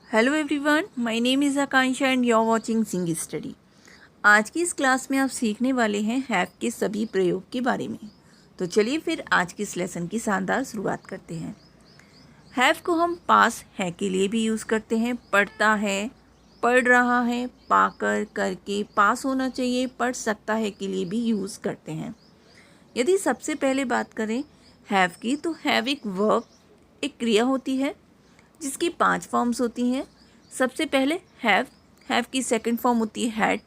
Hello everyone, my name is Akanksha and you are watching sing study. आज की इस class में आप सीखने वाले हैं हैव के सभी प्रयोग के बारे में। तो चलिए फिर आज के इस लेसन की शानदार शुरुआत करते हैं। हैव को हम पास है के लिए भी यूज़ करते हैं। पढ़ता है, पढ़ रहा है, पाकर, करके, पास होना चाहिए, पढ़ सकता है के लिए भी यूज़ करते हैं। यदि सबसे पहले बात करें हैव की, तो हैव एक वर्ब, एक क्रिया होती है जिसकी 5 फॉर्म्स होती हैं। सबसे पहले हैव की सेकंड फॉर्म होती है हैड,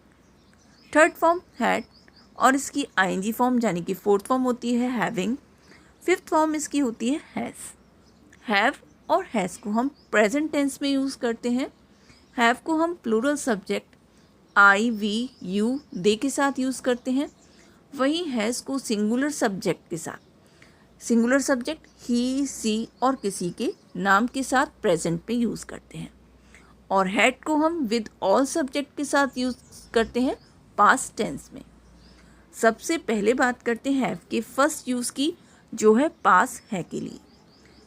थर्ड फॉर्म हैड और इसकी आईएनजी फॉर्म यानी कि फोर्थ फॉर्म होती है हैविंग, फिफ्थ फॉर्म इसकी होती है हैज़। हैव और हैज़ को हम प्रेजेंट टेंस में यूज़ करते हैं। हैव को हम plural subject I, we, you, they के साथ यूज़ करते हैं। वहीं हैज़ को सिंगुलर सब्जेक्ट के साथ, सिंगुलर सब्जेक्ट ही, सी और किसी के नाम के साथ प्रेजेंट पे यूज़ करते हैं। और हैड को हम विद ऑल सब्जेक्ट के साथ यूज़ करते हैं पास्ट टेंस में। सबसे पहले बात करते हैं हैव के फर्स्ट यूज़ की, जो है पास है के लिए।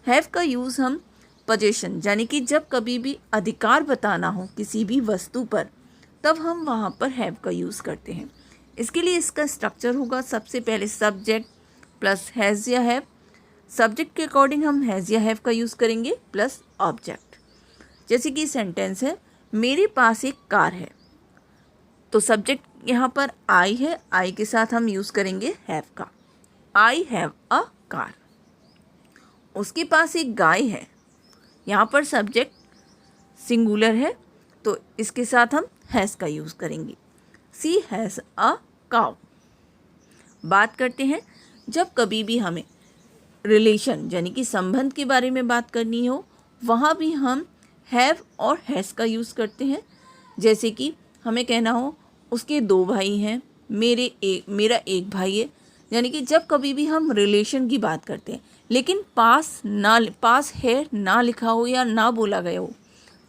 हैव का यूज़ हम पोजेशन यानी कि जब कभी भी अधिकार बताना हो किसी भी वस्तु पर, तब हम वहाँ पर हैव का यूज़ करते हैं। इसके लिए इसका स्ट्रक्चर होगा सबसे पहले सब्जेक्ट प्लस हैज़ या हैव। सब्जेक्ट के अकॉर्डिंग हम हैज़ या हैव का यूज़ करेंगे प्लस ऑब्जेक्ट। जैसे कि सेंटेंस है, मेरे पास एक कार है, तो सब्जेक्ट यहाँ पर आई है, आई के साथ हम यूज़ करेंगे हैव का। I have a car. उसके पास एक गाय है, यहाँ पर सब्जेक्ट सिंगुलर है, तो इसके साथ हम हैज़ का यूज़ करेंगे। सी हैज़ अ काउ। बात करते हैं जब कभी भी हमें रिलेशन यानी कि संबंध के बारे में बात करनी हो, वहाँ भी हम हैव और हैज़ का यूज़ करते हैं। जैसे कि हमें कहना हो उसके 2 भाई हैं, मेरा एक भाई है, यानी कि जब कभी भी हम रिलेशन की बात करते हैं लेकिन पास है ना लिखा हो या ना बोला गया हो,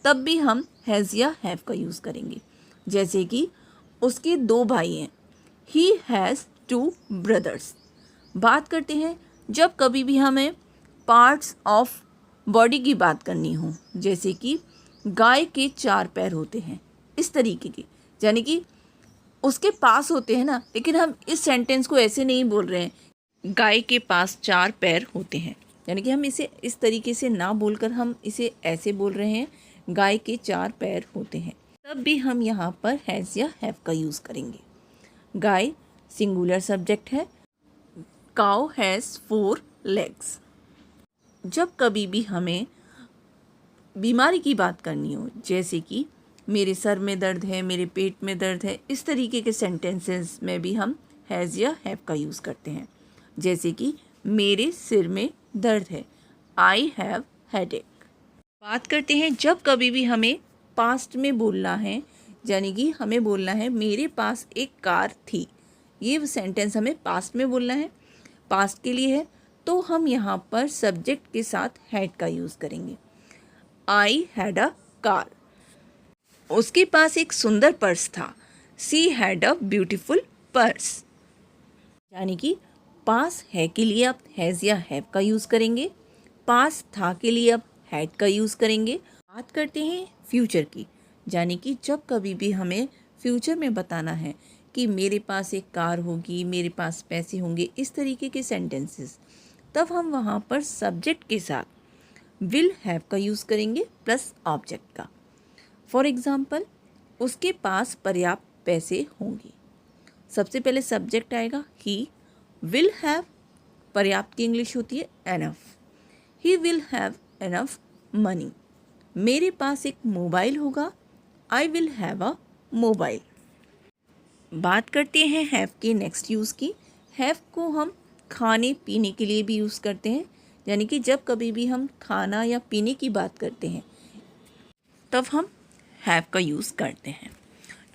तब भी हम हैज़ या हैव का यूज़ करेंगे। जैसे कि उसके 2 भाई हैं, ही हैज़ 2 ब्रदर्स। बात करते हैं जब कभी भी हमें पार्ट्स ऑफ बॉडी की बात करनी हो, जैसे कि गाय के 4 पैर होते हैं, इस तरीके की, यानी कि उसके पास होते हैं ना, लेकिन हम इस सेंटेंस को ऐसे नहीं बोल रहे हैं गाय के पास 4 पैर होते हैं, यानी कि हम इसे इस तरीके से ना बोलकर हम इसे ऐसे बोल रहे हैं गाय के 4 पैर होते हैं, तब भी हम यहाँ पर हैज़ या हैव का यूज़ करेंगे। गाय सिंगुलर सब्जेक्ट है, काउ हैज़ 4 लेग्स। जब कभी भी हमें बीमारी की बात करनी हो, जैसे कि मेरे सर में दर्द है, मेरे पेट में दर्द है, इस तरीके के सेंटेंसेस में भी हम हैज़ या हैव का यूज़ करते हैं। जैसे कि मेरे सिर में दर्द है, आई हैव हेडेक। बात करते हैं जब कभी भी हमें पास्ट में बोलना है, यानी कि हमें बोलना है मेरे पास एक कार थी, ये सेंटेंस हमें पास्ट में बोलना है, पास्ट के लिए है, तो हम यहाँ पर सब्जेक्ट के साथ हैड का यूज़ करेंगे। I had a car. उसके पास एक सुंदर पर्स था, she had a beautiful purse. यानी कि पास है के लिए आप हैज़ या हैव का यूज़ करेंगे, पास था के लिए आप हैड का यूज़ करेंगे। बात करते हैं फ्यूचर की, यानी कि जब कभी भी हमें फ्यूचर में बताना है कि मेरे पास एक कार होगी, मेरे पास पैसे होंगे, इस तरीके के सेंटेंसेस, तब हम वहाँ पर सब्जेक्ट के साथ विल हैव का यूज़ करेंगे प्लस ऑब्जेक्ट का। फॉर एग्ज़ाम्पल, उसके पास पर्याप्त पैसे होंगे। सबसे पहले सब्जेक्ट आएगा ही, विल हैव, पर्याप्त की इंग्लिश होती है enough, he will have enough money. मेरे पास एक मोबाइल होगा, I will have a mobile. बात करते हैं हैव के नेक्स्ट यूज़ की। हैव को हम खाने पीने के लिए भी यूज़ करते हैं, यानी कि जब कभी भी हम खाना या पीने की बात करते हैं, तब हम हैव का यूज़ करते हैं।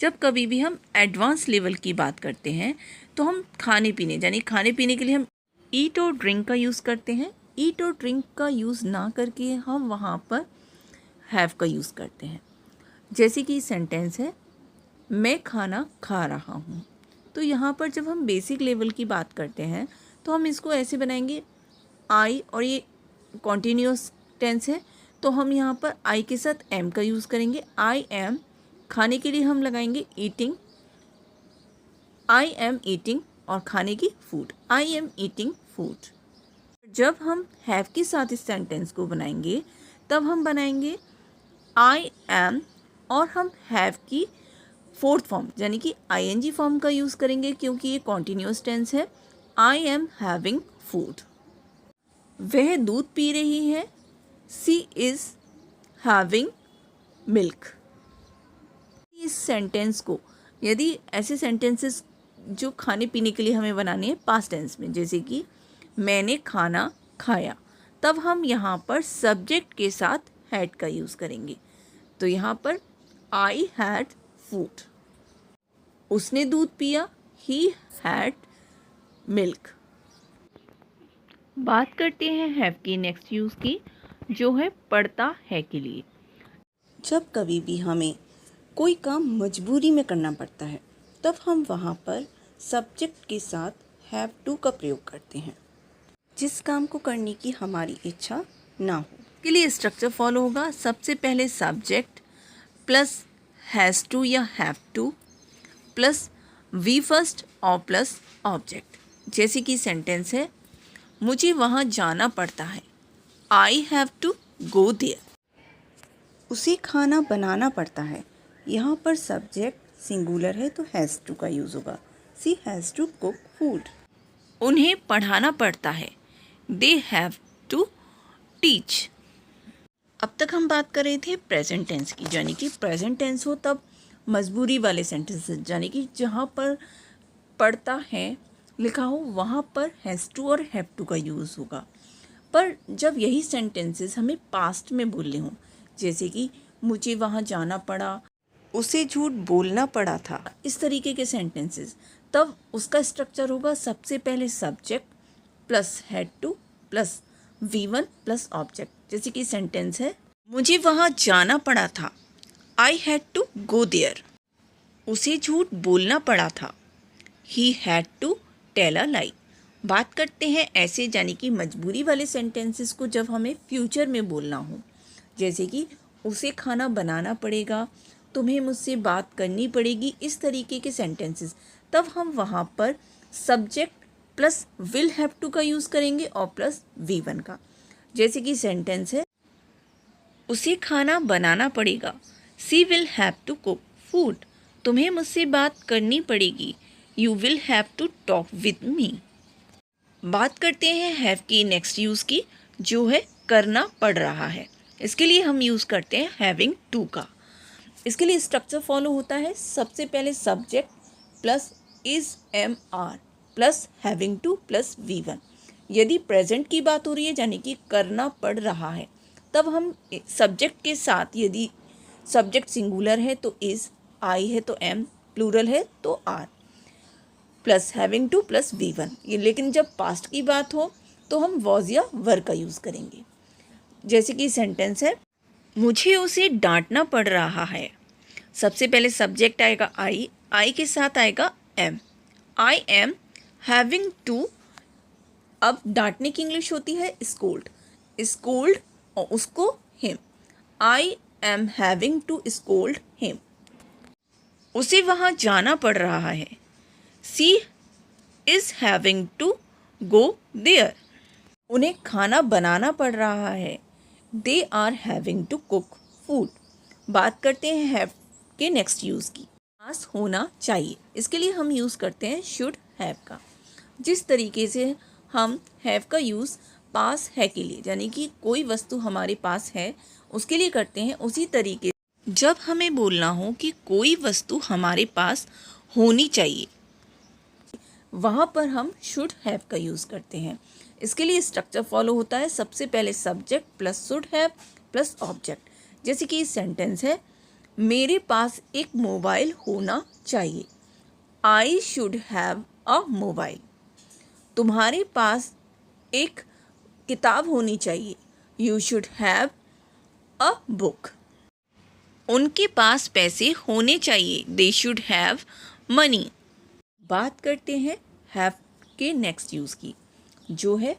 जब कभी भी हम एडवांस लेवल की बात करते हैं, तो हम खाने पीने, यानी खाने पीने के लिए हम ईट और ड्रिंक का यूज़ करते हैं। ईट और ड्रिंक का यूज़ ना करके हम वहाँ पर हैव का यूज़ करते हैं। जैसे कि सेंटेंस है, मैं खाना खा रहा हूँ, तो यहाँ पर जब हम बेसिक लेवल की बात करते हैं तो हम इसको ऐसे बनाएंगे, आई और ये कॉन्टीन्यूअस टेंस है, तो हम यहाँ पर आई के साथ एम का यूज़ करेंगे। आई एम, खाने के लिए हम लगाएंगे ईटिंग, आई एम ईटिंग, और खाने की food, I am eating food. जब हम हैव के साथ इस सेंटेंस को बनाएंगे तब हम बनाएंगे आई एम, और हम हैव की फोर्थ फॉर्म यानी कि आईएनजी फॉर्म का यूज़ करेंगे क्योंकि ये कॉन्टिन्यूअस टेंस है। आई एम हैविंग फूड। वह दूध पी रही है। She is having milk. इस सेंटेंस को, यदि ऐसे सेंटेंसेस जो खाने पीने के लिए हमें बनाने हैं पास्ट टेंस में, जैसे कि मैंने खाना खाया, तब हम यहाँ पर सब्जेक्ट के साथ हैड का यूज़ करेंगे। तो यहाँ पर आई हैड फूड। उसने दूध पिया। He had milk. बात करते हैं हैव की नेक्स्ट यूज़ की, जो है पढ़ता है के लिए। जब कभी भी हमें कोई काम मजबूरी में करना पड़ता है तब हम वहाँ पर सब्जेक्ट के साथ हैव टू का प्रयोग करते हैं, जिस काम को करने की हमारी इच्छा ना हो। के लिए स्ट्रक्चर फॉलो होगा। सबसे पहले सब्जेक्ट प्लस हैज़ टू या have to plus V first और प्लस ऑब्जेक्ट। जैसे कि सेंटेंस है, मुझे वहाँ जाना पड़ता है। I have to go there. उसे खाना बनाना पड़ता है। यहाँ पर सब्जेक्ट सिंगुलर है तो हैज़ टू का यूज़ होगा। She has to cook food. उन्हें पढ़ाना पड़ता है। They have to teach. अब तक हम बात कर रहे थे प्रेजेंट टेंस की, यानी कि प्रेजेंट टेंस हो तब मजबूरी वाले सेंटेंसेस, यानी कि जहाँ पर पढ़ता है लिखा हो वहाँ पर हैज़ टू और हैव टू का यूज़ होगा। पर जब यही सेंटेंसेस हमें पास्ट में बोलने हों, जैसे कि मुझे वहाँ जाना पड़ा, उसे झूठ बोलना पड़ा था, इस तरीके के सेंटेंसेस, तब उसका स्ट्रक्चर होगा सबसे पहले subject plus had to plus V1 plus object. जैसे कि सेंटेंस है, मुझे वहाँ जाना पड़ा था। I had to go there. उसे झूठ बोलना पड़ा था। He had to tell a lie. बात करते हैं ऐसे यानी कि मजबूरी वाले सेंटेंसेस को जब हमें फ्यूचर में बोलना हो, जैसे कि उसे खाना बनाना पड़ेगा, तुम्हें मुझसे बात करनी पड़ेगी, इस तरीके के सेंटेंसेस, तब हम वहाँ पर subject plus will have to का यूज़ करेंगे और प्लस V1 का। जैसे कि सेंटेंस है, उसे खाना बनाना पड़ेगा। She will have to cook food. तुम्हें मुझसे बात करनी पड़ेगी। You will have to talk with me. बात करते हैं हैव की नेक्स्ट यूज़ की, जो है करना पड़ रहा है। इसके लिए हम यूज़ करते हैं हैविंग टू का। इसके लिए स्ट्रक्चर फॉलो होता है। सबसे पहले subject plus is am are plus having to plus V1। यदि प्रेजेंट की बात हो रही है यानी कि करना पड़ रहा है, तब हम सब्जेक्ट के साथ, यदि सब्जेक्ट सिंगुलर है तो इज़, आई है तो एम, प्लूरल है तो are, plus having to plus V1। ये लेकिन जब पास्ट की बात हो तो हम वॉज या वर का यूज़ करेंगे। जैसे कि सेंटेंस है, मुझे उसे डांटना पड़ रहा है। सबसे पहले सब्जेक्ट आएगा आई के साथ आएगा am. I am having to, अब डांटने की इंग्लिश होती है स्कोल्ड, स्कोल्ड और उसको him. I am having to scold him. उसे वहाँ जाना पड़ रहा है। She is having to go there. उन्हें खाना बनाना पड़ रहा है। They are having to cook food. बात करते हैं हैव के नेक्स्ट यूज़ की, पास होना चाहिए। इसके लिए हम यूज़ करते हैं शुड हैव का। जिस तरीके से हम हैव का यूज़ पास है के लिए, यानी कि कोई वस्तु हमारे पास है उसके लिए करते हैं, उसी तरीके जब हमें बोलना हो कि कोई वस्तु हमारे पास होनी चाहिए, वहाँ पर हम शुड हैव का यूज़ करते हैं। इसके लिए स्ट्रक्चर फॉलो होता है। सबसे पहले subject plus should have plus object. जैसे कि सेंटेंस है, मेरे पास एक मोबाइल होना चाहिए। I should have a mobile. तुम्हारे पास एक किताब होनी चाहिए। You should have a book. उनके पास पैसे होने चाहिए। They should have money. बात करते हैं हैव के नेक्स्ट यूज़ की, जो है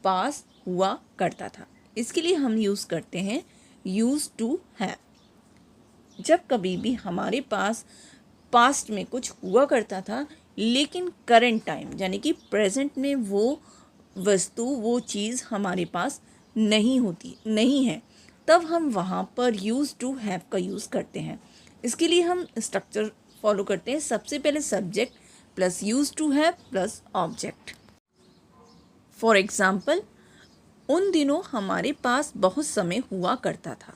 पास हुआ करता था। इसके लिए हम यूज़ करते हैं यूज टू हैव। जब कभी भी हमारे पास पास्ट में कुछ हुआ करता था लेकिन करंट टाइम यानी कि प्रेजेंट में वो वस्तु वो चीज़ हमारे पास नहीं है, तब हम वहाँ पर यूज टू हैव का यूज़ करते हैं। इसके लिए हम स्ट्रक्चर फॉलो करते हैं। सबसे पहले subject plus use to have plus object. For example, उन दिनों हमारे पास बहुत समय हुआ करता था।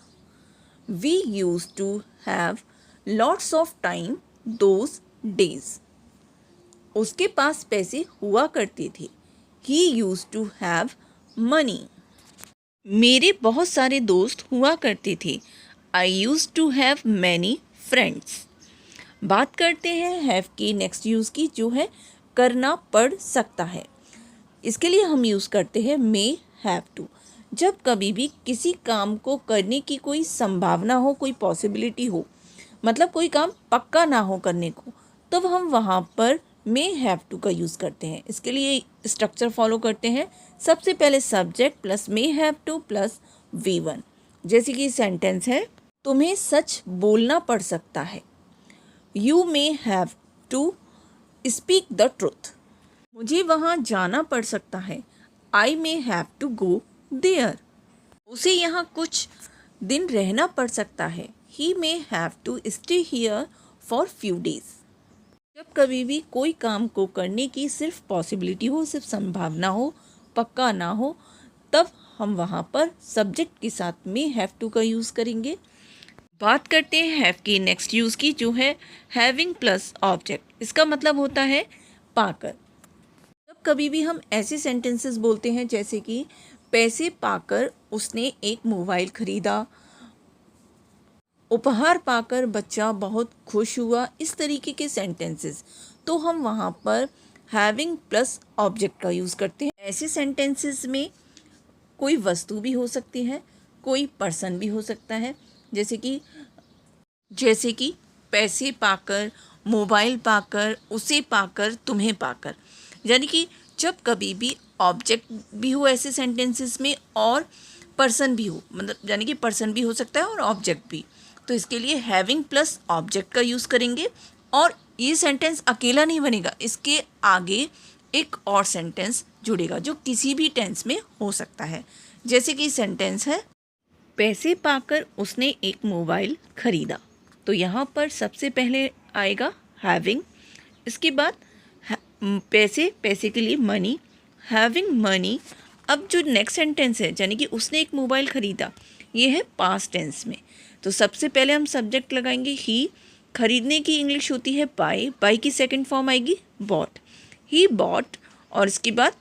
We use to have lots of time those days. उसके पास पैसे हुआ करते थे। He use to have money. मेरे बहुत सारे दोस्त हुआ करते थे। I use to have many friends. बात करते हैं हैव की नेक्स्ट यूज़ की, जो है करना पड़ सकता है। इसके लिए हम यूज़ करते हैं मे हैव टू। जब कभी भी किसी काम को करने की कोई संभावना हो, कोई पॉसिबिलिटी हो, मतलब कोई काम पक्का ना हो करने को, तब हम वहाँ पर मे हैव टू का यूज़ करते हैं। इसके लिए स्ट्रक्चर फॉलो करते हैं। सबसे पहले subject plus may have to plus V1। जैसे कि सेंटेंस है, तुम्हें सच बोलना पड़ सकता है। You may have to speak the truth. मुझे वहाँ जाना पड़ सकता है। I may have to go there. उसे यहाँ कुछ दिन रहना पड़ सकता है। He may have to stay here for few days. जब कभी भी कोई काम को करने की सिर्फ पॉसिबिलिटी हो, सिर्फ संभावना हो, पक्का ना हो, तब हम वहाँ पर सब्जेक्ट के साथ मे हैव टू का यूज़ करेंगे। बात करते हैं हैव की नेक्स्ट यूज़ की, जो है हैविंग प्लस ऑब्जेक्ट। इसका मतलब होता है पाकर। जब कभी भी हम ऐसे सेंटेंसेस बोलते हैं जैसे कि पैसे पाकर उसने एक मोबाइल खरीदा, उपहार पाकर बच्चा बहुत खुश हुआ, इस तरीके के सेंटेंसेस, तो हम वहाँ पर हैविंग प्लस ऑब्जेक्ट का यूज़ करते हैं। ऐसे सेंटेंसेस में कोई वस्तु भी हो सकती है, कोई पर्सन भी हो सकता है। जैसे कि पैसे पाकर, मोबाइल पाकर, उसे पाकर, तुम्हें पाकर। यानी कि जब कभी भी ऑब्जेक्ट भी हो ऐसे सेंटेंसेस में और पर्सन भी हो, मतलब यानी कि पर्सन भी हो सकता है और ऑब्जेक्ट भी, तो इसके लिए हैविंग प्लस ऑब्जेक्ट का यूज़ करेंगे। और ये सेंटेंस अकेला नहीं बनेगा, इसके आगे एक और सेंटेंस जुड़ेगा जो किसी भी टेंस में हो सकता है। जैसे कि सेंटेंस है, पैसे पाकर उसने एक मोबाइल खरीदा, तो यहाँ पर सबसे पहले आएगा हैविंग। इसके बाद पैसे के लिए मनी, हैविंग मनी। अब जो नेक्स्ट सेंटेंस है यानी कि उसने एक मोबाइल खरीदा, ये है पास्ट टेंस में, तो सबसे पहले हम सब्जेक्ट लगाएंगे ही। खरीदने की इंग्लिश होती है बाय की सेकंड फॉर्म आएगी बॉट। ही बॉट, और इसके बाद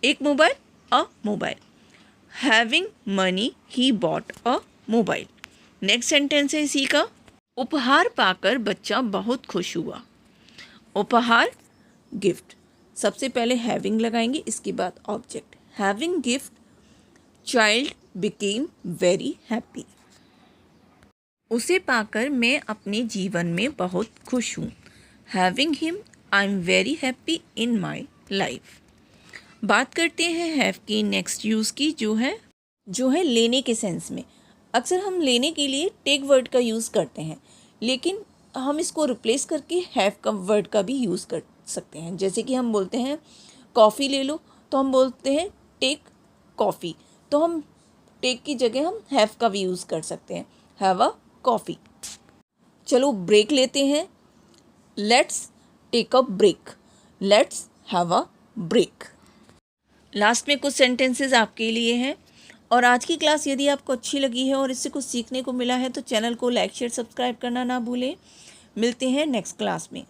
एक mobile, a mobile. Having money he bought a mobile. Next sentence है इसी का, उपहार पाकर बच्चा बहुत खुश हुआ। उपहार गिफ्ट, सबसे पहले हैविंग लगाएंगे, इसके बाद object. Having gift child became very happy. उसे पाकर मैं अपने जीवन में बहुत खुश हूँ। Having him I am very happy in my life. बात करते हैं हैव की नेक्स्ट यूज़ की, जो है लेने के सेंस में। अक्सर हम लेने के लिए टेक वर्ड का यूज़ करते हैं, लेकिन हम इसको रिप्लेस करके हैव का वर्ड का भी यूज़ कर सकते हैं। जैसे कि हम बोलते हैं कॉफ़ी ले लो, तो हम बोलते हैं टेक कॉफ़ी, तो हम टेक की जगह हम हैव का भी यूज़ कर सकते हैं, हैव अ कॉफ़ी। चलो ब्रेक लेते हैं, let's take a break, let's have a break. Last में कुछ सेंटेंसेस आपके लिए हैं। और आज की क्लास यदि आपको अच्छी लगी है और इससे कुछ सीखने को मिला है तो चैनल को लाइक शेयर सब्सक्राइब करना ना भूलें। मिलते हैं नेक्स्ट क्लास में।